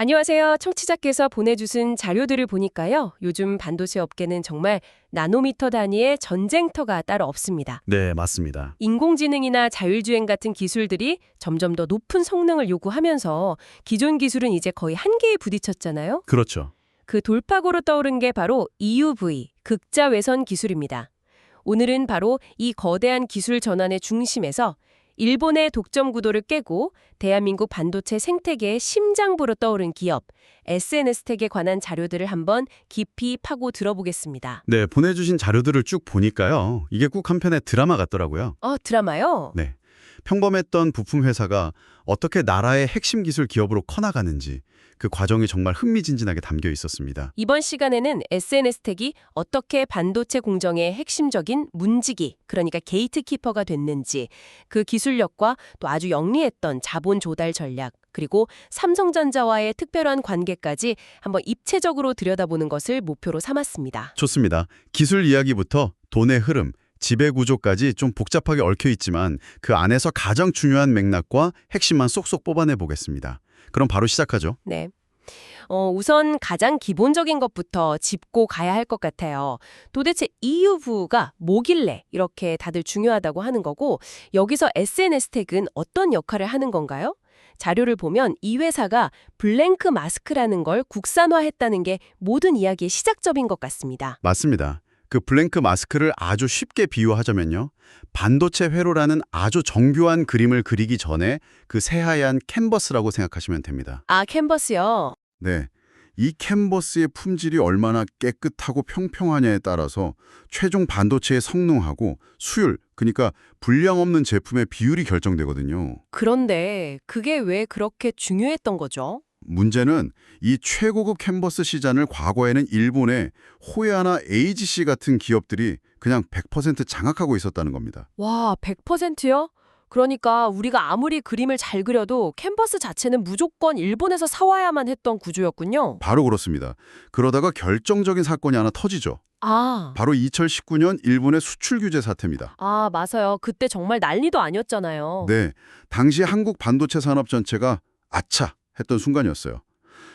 안녕하세요. 청취자께서 보내주신 자료들을 보니까요. 요즘 반도체 업계는 정말 나노미터 단위의 전쟁터가 따로 없습니다. 네, 맞습니다. 인공지능이나 자율주행 같은 기술들이 점점 더 높은 성능을 요구하면서 기존 기술은 이제 거의 한계에 부딪혔잖아요. 그렇죠. 그 돌파구로 떠오른 게 바로 EUV, 극자외선 기술입니다. 오늘은 바로 이 거대한 기술 전환의 중심에서 일본의 독점 구도를 깨고 대한민국 반도체 생태계의 심장부로 떠오른 기업 SNS텍에 관한 자료들을 한번 깊이 파고 들어보겠습니다. 네, 보내주신 자료들을 쭉 보니까요. 이게 꼭 한 편의 드라마 같더라고요. 드라마요? 네. 평범했던 부품 회사가 어떻게 나라의 핵심 기술 기업으로 커나가는지 그 과정이 정말 흥미진진하게 담겨 있었습니다. 이번 시간에는 SNS텍이 어떻게 반도체 공정의 핵심적인 문지기, 그러니까 게이트키퍼가 됐는지, 그 기술력과 또 아주 영리했던 자본 조달 전략, 그리고 삼성전자와의 특별한 관계까지 한번 입체적으로 들여다보는 것을 목표로 삼았습니다. 좋습니다. 기술 이야기부터 돈의 흐름, 지배 구조까지 좀 복잡하게 얽혀 있지만 그 안에서 가장 중요한 맥락과 핵심만 쏙쏙 뽑아내 보겠습니다. 그럼 바로 시작하죠. 네. 우선 가장 기본적인 것부터 짚고 가야 할 것 같아요. 도대체 EUV가 뭐길래 이렇게 다들 중요하다고 하는 거고, 여기서 SNS텍은 어떤 역할을 하는 건가요? 자료를 보면 이 회사가 블랭크 마스크라는 걸 국산화했다는 게 모든 이야기의 시작점인 것 같습니다. 맞습니다. 그 블랭크 마스크를 아주 쉽게 비유하자면요. 반도체 회로라는 아주 정교한 그림을 그리기 전에 그 새하얀 캔버스라고 생각하시면 됩니다. 아, 캔버스요? 네, 이 캔버스의 품질이 얼마나 깨끗하고 평평하냐에 따라서 최종 반도체의 성능하고 수율, 그러니까 불량 없는 제품의 비율이 결정되거든요. 그런데 그게 왜 그렇게 중요했던 거죠? 문제는 이 최고급 캔버스 시장을 과거에는 일본의 호야나 AGC 같은 기업들이 그냥 100% 장악하고 있었다는 겁니다. 와, 100%요? 그러니까 우리가 아무리 그림을 잘 그려도 캔버스 자체는 무조건 일본에서 사와야만 했던 구조였군요. 바로 그렇습니다. 그러다가 결정적인 사건이 하나 터지죠. 바로 2019년 일본의 수출 규제 사태입니다. 맞아요. 그때 정말 난리도 아니었잖아요. 네, 당시 한국 반도체 산업 전체가 아차 했던 순간이었어요.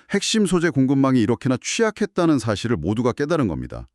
핵심 소재 공급망이 이렇게나 취약했다는 사실을 모두가 깨달은 겁니다.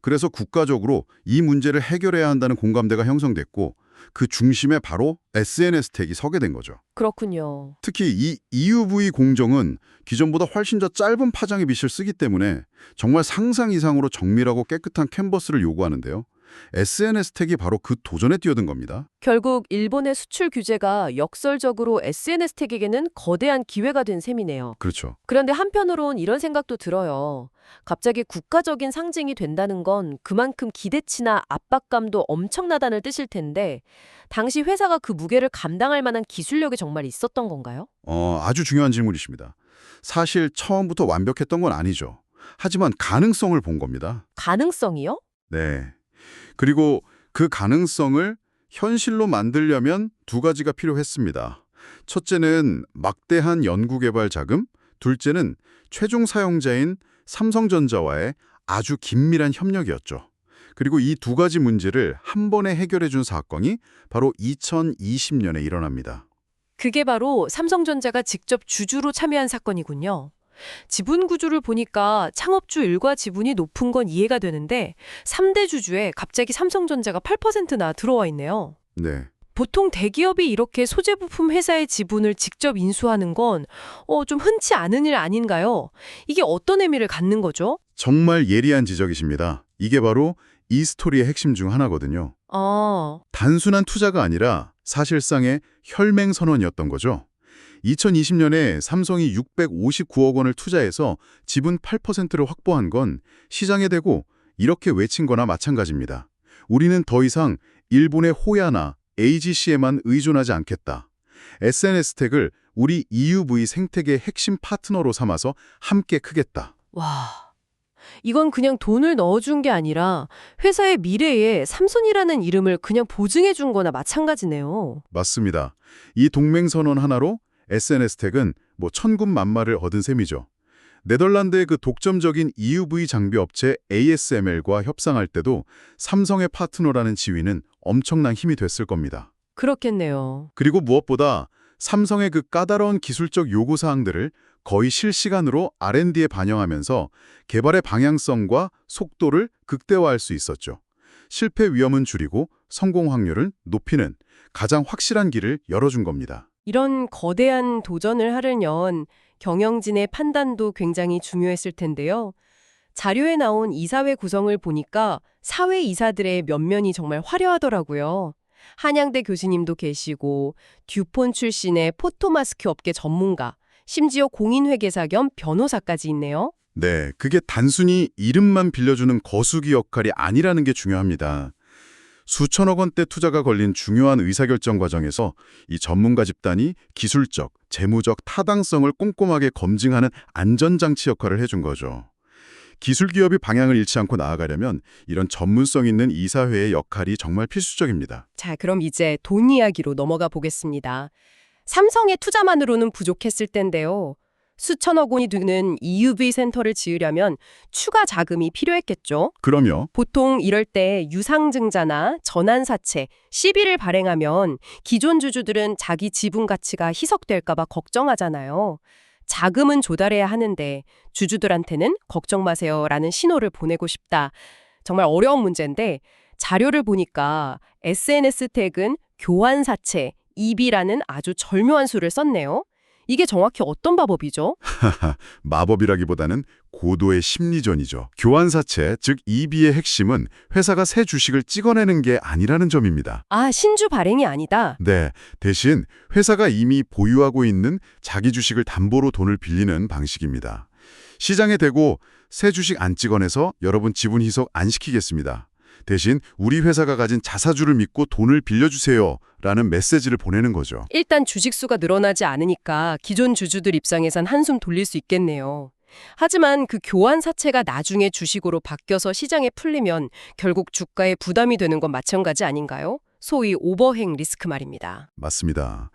그래서 국가적으로 이 문제를 해결해야 한다는 공감대가 형성됐고 그 중심에 바로 SNS텍이 서게 된 거죠. 그렇군요. 특히 이 EUV 공정은 기존보다 훨씬 더 짧은 파장의 빛을 쓰기 때문에 정말 상상 이상으로 정밀하고 깨끗한 캔버스를 요구하는데요. SNS텍이 바로 그 도전에 뛰어든 겁니다. 결국 일본의 수출 규제가 역설적으로 SNS텍에게는 거대한 기회가 된 셈이네요. 그렇죠. 그런데 한편으론 이런 생각도 들어요. 갑자기 국가적인 상징이 된다는 건 그만큼 기대치나 압박감도 엄청나다는 뜻일 텐데 당시 회사가 그 무게를 감당할 만한 기술력이 정말 있었던 건가요? 아주 중요한 질문이십니다. 사실 처음부터 완벽했던 건 아니죠. 하지만 가능성을 본 겁니다. 가능성이요? 네. 그리고 그 가능성을 현실로 만들려면 두 가지가 필요했습니다. 첫째는 막대한 연구개발 자금, 둘째는 최종 사용자인 삼성전자와의 아주 긴밀한 협력이었죠. 그리고 이 두 가지 문제를 한 번에 해결해 준 사건이 바로 2020년에 일어납니다. 그게 바로 삼성전자가 직접 주주로 참여한 사건이군요. 지분 구조를 보니까 창업주 일가 지분이 높은 건 이해가 되는데 3대 주주에 갑자기 삼성전자가 8%나 들어와 있네요. 네. 보통 대기업이 이렇게 소재 부품 회사의 지분을 직접 인수하는 건 좀 흔치 않은 일 아닌가요? 이게 어떤 의미를 갖는 거죠? 정말 예리한 지적이십니다. 이게 바로 이 스토리의 핵심 중 하나거든요. 단순한 투자가 아니라 사실상의 혈맹 선언이었던 거죠. 2020년에 삼성이 659억 원을 투자해서 지분 8%를 확보한 건 시장에 대고 이렇게 외친 거나 마찬가지입니다. 우리는 더 이상 일본의 호야나 AGC에만 의존하지 않겠다. SNS텍을 우리 EUV 생태계의 핵심 파트너로 삼아서 함께 크겠다. 와, 이건 그냥 돈을 넣어준 게 아니라 회사의 미래에 삼손이라는 이름을 그냥 보증해준 거나 마찬가지네요. 맞습니다. 이 동맹선언 하나로 SNS텍은 천군만마를 얻은 셈이죠. 네덜란드의 그 독점적인 EUV 장비 업체 ASML과 협상할 때도 삼성의 파트너라는 지위는 엄청난 힘이 됐을 겁니다. 그렇겠네요. 그리고 무엇보다 삼성의 그 까다로운 기술적 요구사항들을 거의 실시간으로 R&D에 반영하면서 개발의 방향성과 속도를 극대화할 수 있었죠. 실패 위험은 줄이고 성공 확률을 높이는 가장 확실한 길을 열어준 겁니다. 이런 거대한 도전을 하려면 경영진의 판단도 굉장히 중요했을 텐데요. 자료에 나온 이사회 구성을 보니까 사회 이사들의 면면이 정말 화려하더라고요. 한양대 교수님도 계시고 듀폰 출신의 포토마스크 업계 전문가, 심지어 공인회계사 겸 변호사까지 있네요. 네, 그게 단순히 이름만 빌려주는 거수기 역할이 아니라는 게 중요합니다. 수천억 원대 투자가 걸린 중요한 의사결정 과정에서 이 전문가 집단이 기술적, 재무적 타당성을 꼼꼼하게 검증하는 안전장치 역할을 해준 거죠. 기술 기업이 방향을 잃지 않고 나아가려면 이런 전문성 있는 이사회의 역할이 정말 필수적입니다. 자, 그럼 이제 돈 이야기로 넘어가 보겠습니다. 삼성의 투자만으로는 부족했을 텐데요. 수천억 원이 드는 EUV 센터를 지으려면 추가 자금이 필요했겠죠. 그럼요. 보통 이럴 때 유상증자나 전환사채, CB를 발행하면 기존 주주들은 자기 지분 가치가 희석될까 봐 걱정하잖아요. 자금은 조달해야 하는데 주주들한테는 걱정 마세요라는 신호를 보내고 싶다. 정말 어려운 문제인데 자료를 보니까 SNS택은 교환사채, EB라는 아주 절묘한 수를 썼네요. 이게 정확히 어떤 마법이죠? 마법이라기보다는 고도의 심리전이죠. 교환사채, 즉 EB의 핵심은 회사가 새 주식을 찍어내는 게 아니라는 점입니다. 아, 신주 발행이 아니다. 네, 대신 회사가 이미 보유하고 있는 자기 주식을 담보로 돈을 빌리는 방식입니다. 시장에 대고 새 주식 안 찍어내서 여러분 지분 희석 안 시키겠습니다. 대신 우리 회사가 가진 자사주를 믿고 돈을 빌려주세요 라는 메시지를 보내는 거죠. 일단 주식수가 늘어나지 않으니까 기존 주주들 입장에선 한숨 돌릴 수 있겠네요. 하지만 그 교환사채가 나중에 주식으로 바뀌어서 시장에 풀리면 결국 주가에 부담이 되는 건 마찬가지 아닌가요? 소위 오버행 리스크 말입니다. 맞습니다.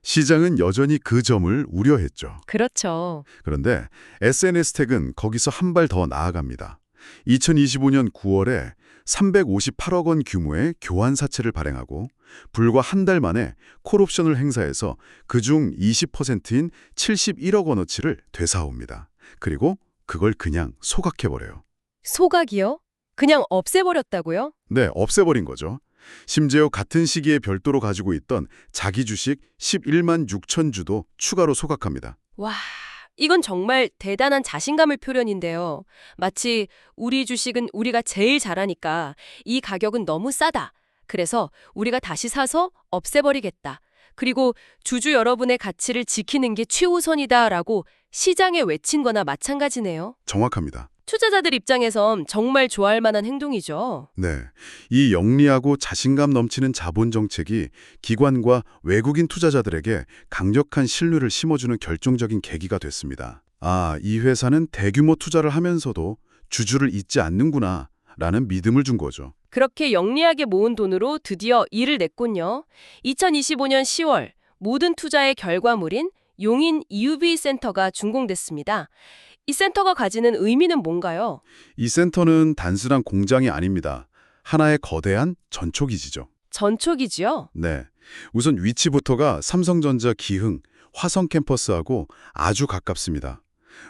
시장은 여전히 그 점을 우려했죠. 그렇죠. 그런데 SNS택은 거기서 한 발 더 나아갑니다. 2025년 9월에 358억 원 규모의 교환사채를 발행하고 불과 한 달 만에 콜옵션을 행사해서 그중 20%인 71억 원어치를 되사옵니다. 그리고 그걸 그냥 소각해버려요. 소각이요? 그냥 없애버렸다고요? 네, 없애버린 거죠. 심지어 같은 시기에 별도로 가지고 있던 자기 주식 11만 6천 주도 추가로 소각합니다. 와, 이건 정말 대단한 자신감을 표현인데요. 마치 우리 주식은 우리가 제일 잘하니까 이 가격은 너무 싸다. 그래서 우리가 다시 사서 없애버리겠다. 그리고 주주 여러분의 가치를 지키는 게 최우선이다라고 시장에 외친 거나 마찬가지네요. 정확합니다. 투자자들 입장에선 정말 좋아할 만한 행동이죠. 네, 이 영리하고 자신감 넘치는 자본 정책이 기관과 외국인 투자자들에게 강력한 신뢰를 심어주는 결정적인 계기가 됐습니다. 아, 이 회사는 대규모 투자를 하면서도 주주를 잊지 않는구나 라는 믿음을 준 거죠. 그렇게 영리하게 모은 돈으로 드디어 일을 냈군요. 2025년 10월 모든 투자의 결과물인 용인 EUV 센터가 준공됐습니다. 이 센터가 가지는 의미는 뭔가요? 이 센터는 단순한 공장이 아닙니다. 하나의 거대한 전초기지죠. 전초기지요? 네, 우선 위치부터가 삼성전자 기흥, 화성 캠퍼스하고 아주 가깝습니다.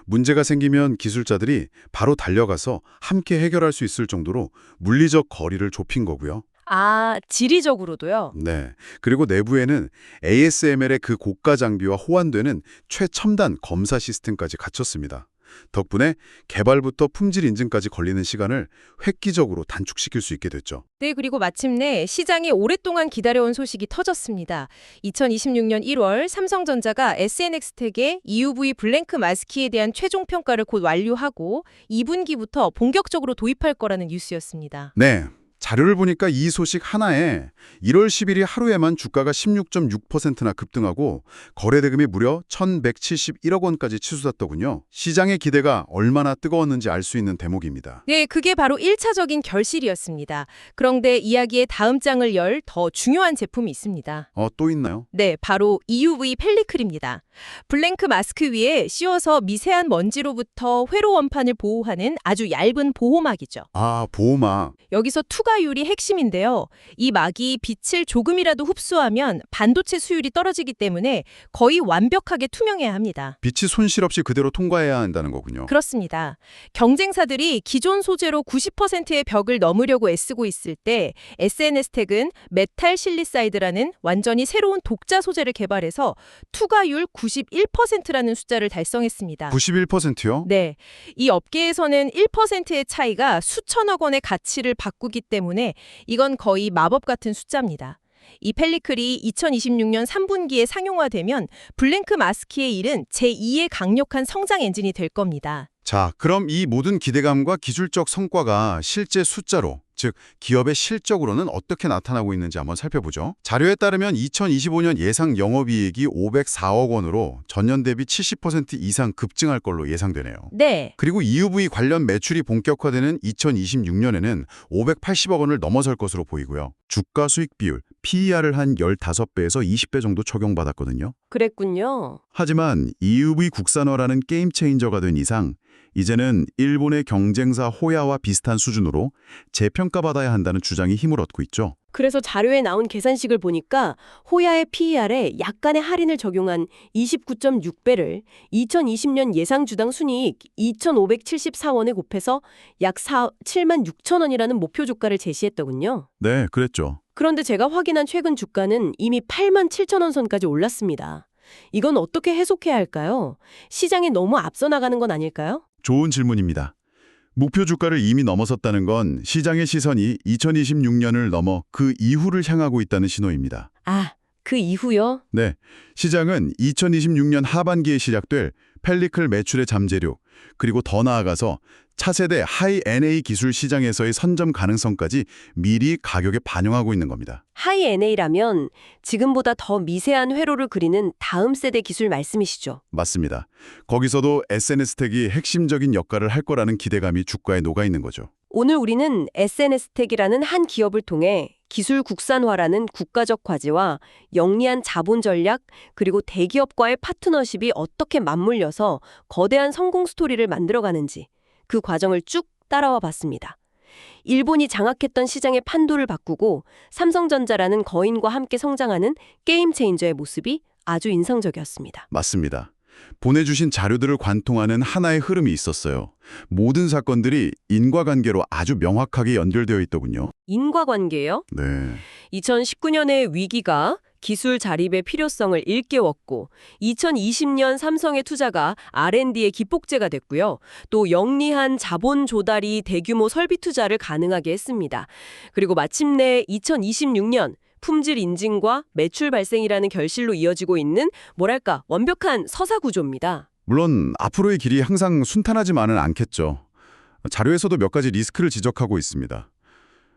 문제가 생기면 기술자들이 바로 달려가서 함께 해결할 수 있을 정도로 물리적 거리를 좁힌 거고요. 아, 지리적으로도요? 네, 그리고 내부에는 ASML의 그 고가 장비와 호환되는 최첨단 검사 시스템까지 갖췄습니다. 덕분에 개발부터 품질 인증까지 걸리는 시간을 획기적으로 단축시킬 수 있게 됐죠. 네, 그리고 마침내 시장이 오랫동안 기다려온 소식이 터졌습니다. 2026년 1월 삼성전자가 SNX텍의 EUV 블랭크 마스키에 대한 최종 평가를 곧 완료하고 2분기부터 본격적으로 도입할 거라는 뉴스였습니다. 네, 자료를 보니까 이 소식 하나에 1월 10일이 하루에만 주가가 16.6%나 급등하고 거래대금이 무려 1,171억 원까지 치솟았더군요. 시장의 기대가 얼마나 뜨거웠는지 알 수 있는 대목입니다. 네, 그게 바로 1차적인 결실이었습니다. 그런데 이야기의 다음 장을 열 더 중요한 제품이 있습니다. 또 있나요? 네, 바로 EUV 펠리클입니다. 블랭크 마스크 위에 씌워서 미세한 먼지로부터 회로 원판을 보호하는 아주 얇은 보호막이죠. 아, 보호막. 여기서 투 투과율이 핵심인데요. 이 막이 빛을 조금이라도 흡수하면 반도체 수율이 떨어지기 때문에 거의 완벽하게 투명해야 합니다. 빛이 손실 없이 그대로 통과해야 한다는 거군요. 그렇습니다. 경쟁사들이 기존 소재로 90%의 벽을 넘으려고 애쓰고 있을 때 SNS텍은 메탈 실리사이드라는 완전히 새로운 독자 소재를 개발해서 투과율 91%라는 숫자를 달성했습니다. 91%요? 네. 이 업계에서는 1%의 차이가 수천억 원의 가치를 바꾸기 때문에 이건 거의 마법 같은 숫자입니다. 이 펠리클이 2026년 3분기에 상용화되면 블랭크 마스키의 일은 제2의 강력한 성장 엔진이 될 겁니다. 자, 그럼 이 모든 기대감과 기술적 성과가 실제 숫자로, 즉 기업의 실적으로는 어떻게 나타나고 있는지 한번 살펴보죠. 자료에 따르면 2025년 예상 영업이익이 504억 원으로 전년 대비 70% 이상 급증할 걸로 예상되네요. 네. 그리고 EUV 관련 매출이 본격화되는 2026년에는 580억 원을 넘어설 것으로 보이고요. 주가 수익 비율, PER을 한 15배에서 20배 정도 적용받았거든요. 그랬군요. 하지만 EUV 국산화라는 게임 체인저가 된 이상 이제는 일본의 경쟁사 호야와 비슷한 수준으로 재평가받아야 한다는 주장이 힘을 얻고 있죠. 그래서 자료에 나온 계산식을 보니까 호야의 PER에 약간의 할인을 적용한 29.6배를 2020년 예상 주당 순이익 2,574원에 곱해서 약 7만 6천 원이라는 목표 주가를 제시했더군요. 네, 그랬죠. 그런데 제가 확인한 최근 주가는 이미 8만 7천 원 선까지 올랐습니다. 이건 어떻게 해석해야 할까요? 시장이 너무 앞서 나가는 건 아닐까요? 좋은 질문입니다. 목표 주가를 이미 넘어섰다는 건 시장의 시선이 2026년을 넘어 그 이후를 향하고 있다는 신호입니다. 아, 그 이후요? 네, 시장은 2026년 하반기에 시작될 펠리클 매출의 잠재력, 그리고 더 나아가서 차세대 하이 NA 기술 시장에서의 선점 가능성까지 미리 가격에 반영하고 있는 겁니다. 하이 NA라면 지금보다 더 미세한 회로를 그리는 다음 세대 기술 말씀이시죠? 맞습니다. 거기서도 SNS텍이 핵심적인 역할을 할 거라는 기대감이 주가에 녹아 있는 거죠. 오늘 우리는 SNS텍이라는 한 기업을 통해 기술 국산화라는 국가적 과제와 영리한 자본 전략, 그리고 대기업과의 파트너십이 어떻게 맞물려서 거대한 성공 스토리를 만들어가는지 그 과정을 쭉 따라와 봤습니다. 일본이 장악했던 시장의 판도를 바꾸고 삼성전자라는 거인과 함께 성장하는 게임 체인저의 모습이 아주 인상적이었습니다. 맞습니다. 보내주신 자료들을 관통하는 하나의 흐름이 있었어요. 모든 사건들이 인과관계로 아주 명확하게 연결되어 있더군요. 인과관계요? 네. 2019년의 위기가 기술 자립의 필요성을 일깨웠고 2020년 삼성의 투자가 R&D의 기폭제가 됐고요. 또 영리한 자본 조달이 대규모 설비 투자를 가능하게 했습니다. 그리고 마침내 2026년 품질 인증과 매출 발생이라는 결실로 이어지고 있는 뭐랄까 완벽한 서사 구조입니다. 물론 앞으로의 길이 항상 순탄하지만은 않겠죠. 자료에서도 몇 가지 리스크를 지적하고 있습니다.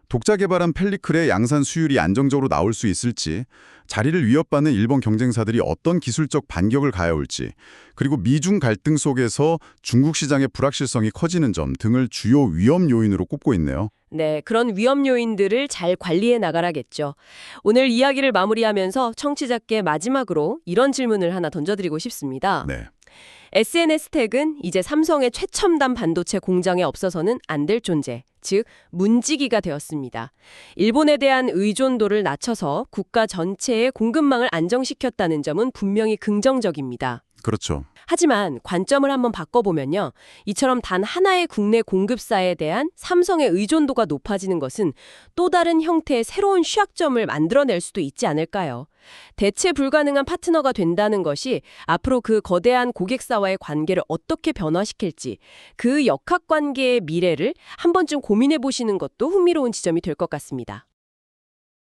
독자 개발한 펠리클의 양산 수율이 안정적으로 나올 수 있을지, 자리를 위협받는 일본 경쟁사들이 어떤 기술적 반격을 가해올지, 그리고 미중 갈등 속에서 중국 시장의 불확실성이 커지는 점 등을 주요 위험 요인으로 꼽고 있네요. 네, 그런 위험 요인들을 잘 관리해 나가라겠죠. 오늘 이야기를 마무리하면서 청취자께 마지막으로 이런 질문을 하나 던져드리고 싶습니다. 네. SNS텍은 이제 삼성의 최첨단 반도체 공장에 없어서는 안 될 존재, 즉 문지기가 되었습니다. 일본에 대한 의존도를 낮춰서 국가 전체의 공급망을 안정시켰다는 점은 분명히 긍정적입니다. 그렇죠. 하지만 관점을 한번 바꿔보면요. 이처럼 단 하나의 국내 공급사에 대한 삼성의 의존도가 높아지는 것은 또 다른 형태의 새로운 취약점을 만들어낼 수도 있지 않을까요? 대체 불가능한 파트너가 된다는 것이 앞으로 그 거대한 고객사와의 관계를 어떻게 변화시킬지, 그 역학관계의 미래를 한 번쯤 고민해 보시는 것도 흥미로운 지점이 될 것 같습니다.